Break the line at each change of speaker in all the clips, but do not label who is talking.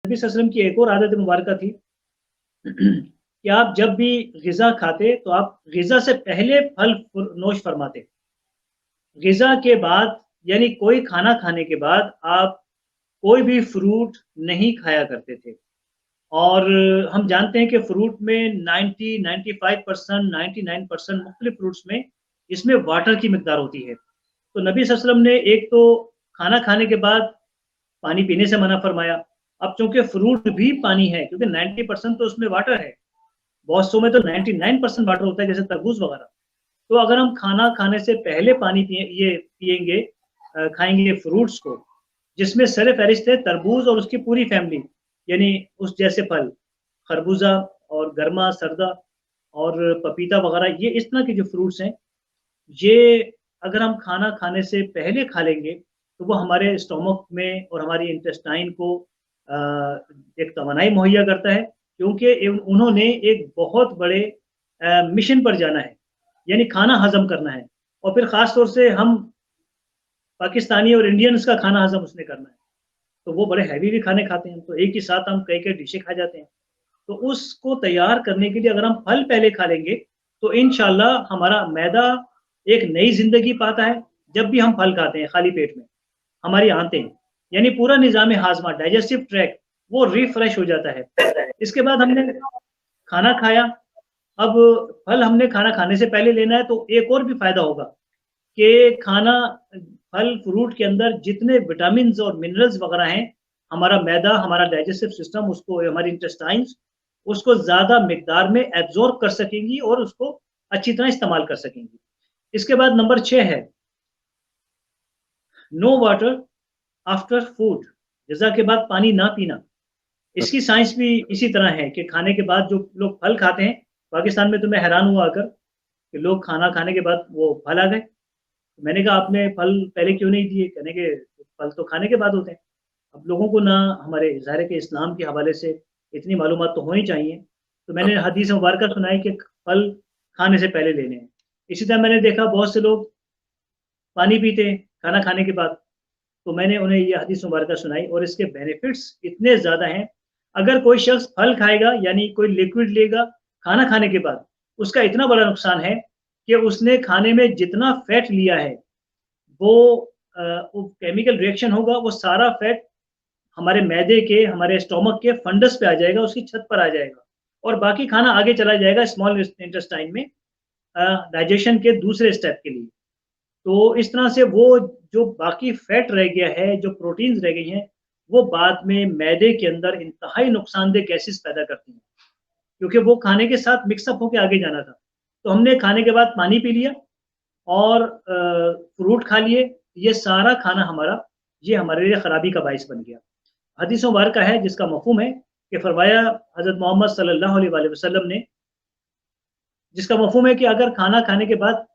नबी सल्लल्लाहु अलैहि वसल्लम की एक और आदत मुबारक थी कि आप जब भी ग़िज़ा खाते तो आप ग़िज़ा से पहले फल नोश फरमाते। ग़िज़ा के बाद यानी कोई खाना खाने के बाद आप कोई भी फ्रूट नहीं खाया करते थे। और हम जानते हैं कि फ्रूट में 90, 95%, 99% मुख्तलिफ फ्रूट्स में इसमें वाटर की मिकदार होती है। तो नबी सल्लल्लाहु अलैहि वसल्लम ने एक तो खाना खाने के बाद पानी पीने से मना फरमाया। अब चूँकि फ्रूट भी पानी है क्योंकि 90% तो उसमें वाटर है। बहुत सो में तो 99% वाटर होता है जैसे तरबूज़ वगैरह। तो अगर हम खाना खाने से पहले पानी पिएँगे खाएँगे फ्रूट्स को, जिसमें सर-ए-फ़हरिस्त है तरबूज़ और उसकी पूरी फैमिली, यानी उस जैसे फल, खरबूज़ा और गरमा, सरदा और पपीता वगैरह ये इस तरह के जो फ्रूट्स हैं, ये अगर हम खाना खाने से पहले खा लेंगे, तो वो हमारे स्टोमक में और हमारी इंटेस्टाइन को अ, एक तवानाई मुहैया करता है क्योंकि उन्होंने एक बहुत बड़े मिशन पर जाना है, यानी खाना हज़म करना है और फिर ख़ास तौर से हम पाकिस्तानी और इंडियंस का खाना हज़म उसने करना है। तो वो बड़े हैवी भी खाने खाते हैं, तो एक ही साथ हम कई-कई डिशें खा जाते हैं। तो उसको तैयार करने के लिए अगर हम फल पहले खा लेंगे, तो इंशाअल्लाह हमारा मैदा एक नई ज़िंदगी पाता है, जब भी हम फल खाते हैं खाली पेट में। हमारी आंतें, यानी पूरा निज़ाम हाज़मा, डाइजेस्टिव ट्रैक्ट वो रिफ्रेश हो जाता है। इसके बाद हमने खाना खाया, अब फल हमने खाना खाने से पहले लेना है, तो एक और भी फ़ायदा होगा कि खाना फल फ्रूट के अंदर जितने विटामिन्स और मिनरल्स वगैरह हैं, हमारा मैदा, हमारा डाइजेस्टिव सिस्टम उसको हमारी इंटेस्टाइन्स उसको ज़्यादा मिकदार में एब्ज़ॉर्ब कर सकेंगी और उसको अच्छी तरह इस्तेमाल कर सकेंगी। इसके बाद नंबर 6 है, नो वाटर आफ्टर फूड, ग़िज़ा के बाद पानी ना पीना। इसकी साइंस भी इसी तरह है कि खाने के बाद जो लोग फल खाते हैं, पाकिस्तान में तो मैं हैरान हुआ आकर कि लोग खाना खाने के बाद वो फल आ गए। मैंने कहा आपने फल पहले क्यों नहीं दिए? कहने के फल तो खाने के बाद होते हैं। अब लोगों को ना हमारे ज़ाहिर है कि इस्लाम के हवाले से इतनी मालूमात तो होनी चाहिए। तो मैंने हदीस मुबारक सुनाई कि फल खाने से पहले लेने हैं। इसी तरह मैंने देखा बहुत से लोग पानी पीते हैं खाना खाने के बाद, तो मैंने उन्हें ये हदीस मुबारक सुनाई और इसके बेनिफिट्स इतने ज़्यादा हैं। अगर कोई शख्स फल खाएगा यानी कोई लिक्विड लेगा खाना खाने के बाद, उसका इतना बड़ा नुकसान है कि उसने खाने में जितना फैट लिया है, वो वो केमिकल रिएक्शन होगा, वो सारा फैट हमारे मैदे के, हमारे स्टोमक के फंडस पे आ जाएगा, उसकी छत पर आ जाएगा और बाकी खाना आगे चला जाएगा स्मॉल इंटेस्टाइन में डाइजेशन के दूसरे स्टेप के लिए। तो इस तरह से वो जो बाकी फैट रह गया है, जो प्रोटीन्स रह गई हैं, वो बाद में मैदे के अंदर इंतहाई नुकसानदेह गैसेज़ पैदा करती हैं, क्योंकि वो खाने के साथ मिक्स अप होके आगे जाना था। तो हमने खाने के बाद पानी पी लिया और फ्रूट खा लिए, ये सारा खाना हमारा, ये हमारे लिए खराबी का बाइस बन गया। हदीस मुबारक है जिसका मफ़हूम है कि फरमाया हज़रत मोहम्मद सल्लल्लाहु अलैहि वसल्लम ने, जिसका मफ़हूम है कि अगर खाना खाने के बाद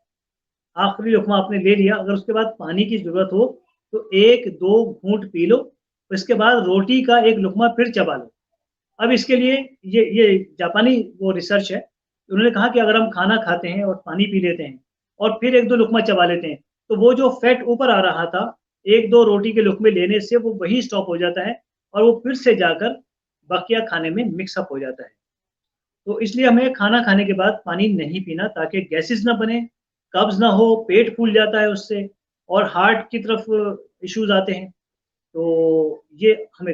आखिरी लुक़मा आपने ले लिया, अगर उसके बाद पानी की ज़रूरत हो, तो 1-2 घूँट पी लो, उसके बाद रोटी का 1 लुक़मा फिर चबा लो। अब इसके लिए ये जापानी वो रिसर्च है। उन्होंने कहा कि अगर हम खाना खाते हैं और पानी पी लेते हैं और फिर 1-2 लुक़मा चबा लेते हैं, तो वो जो फैट ऊपर आ रहा था, 1-2 रोटी के लुक़मे लेने से वो वहीं स्टॉप हो जाता है और वो फिर से जाकर बकिया खाने में मिक्स अप हो जाता है। तो इसलिए हमें खाना खाने के बाद पानी नहीं पीना ताकि गैसेज़ ना बने, कब्ज़ ना हो, पेट फूल जाता है उससे और हार्ट की तरफ इश्यूज़ आते हैं। तो ये हमें